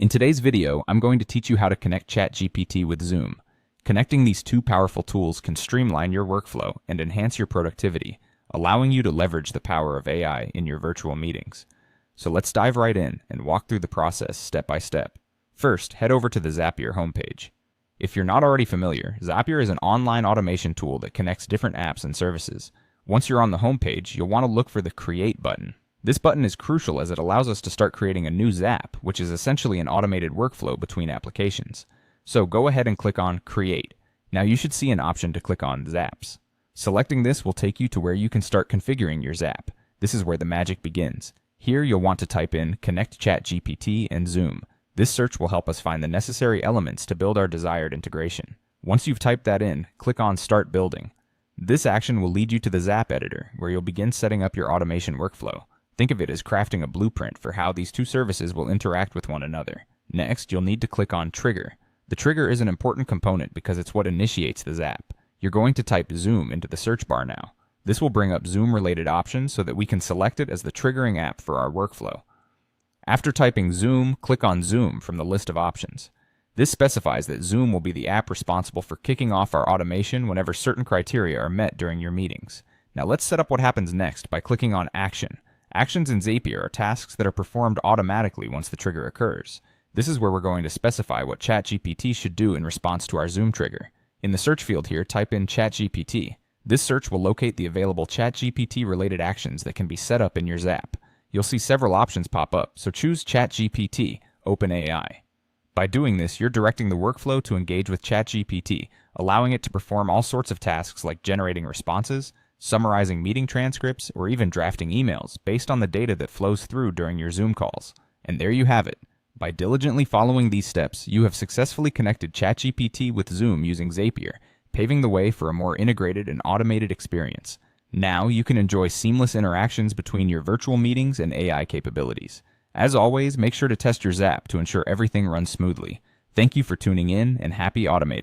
In today's video, I'm going to teach you how to connect ChatGPT with Zoom. Connecting these two powerful tools can streamline your workflow and enhance your productivity, allowing you to leverage the power of AI in your virtual meetings. So let's dive right in and walk through the process step by step. First, head over to the Zapier homepage. If you're not already familiar, Zapier is an online automation tool that connects different apps and services. Once you're on the homepage, you'll want to look for the Create button. This button is crucial as it allows us to start creating a new Zap, which is essentially an automated workflow between applications. So go ahead and click on Create. Now you should see an option to click on Zaps. Selecting this will take you to where you can start configuring your Zap. This is where the magic begins. Here you'll want to type in Connect ChatGPT and Zoom. This search will help us find the necessary elements to build our desired integration. Once you've typed that in, click on Start Building. This action will lead you to the Zap editor, where you'll begin setting up your automation workflow. Think of it as crafting a blueprint for how these two services will interact with one another. Next, you'll need to click on Trigger. The trigger is an important component because it's what initiates the Zap. You're going to type Zoom into the search bar now. This will bring up Zoom-related options so that we can select it as the triggering app for our workflow. After typing Zoom, click on Zoom from the list of options. This specifies that Zoom will be the app responsible for kicking off our automation whenever certain criteria are met during your meetings. Now let's set up what happens next by clicking on Action. Actions in Zapier are tasks that are performed automatically once the trigger occurs. This is where we're going to specify what ChatGPT should do in response to our Zoom trigger. In the search field here, type in ChatGPT. This search will locate the available ChatGPT-related actions that can be set up in your Zap. You'll see several options pop up, so choose ChatGPT, OpenAI. By doing this, you're directing the workflow to engage with ChatGPT, allowing it to perform all sorts of tasks like generating responses, summarizing meeting transcripts, or even drafting emails based on the data that flows through during your Zoom calls. And there you have it. By diligently following these steps, you have successfully connected ChatGPT with Zoom using Zapier, paving the way for a more integrated and automated experience. Now you can enjoy seamless interactions between your virtual meetings and AI capabilities. As always, make sure to test your Zap to ensure everything runs smoothly. Thank you for tuning in, and happy automating.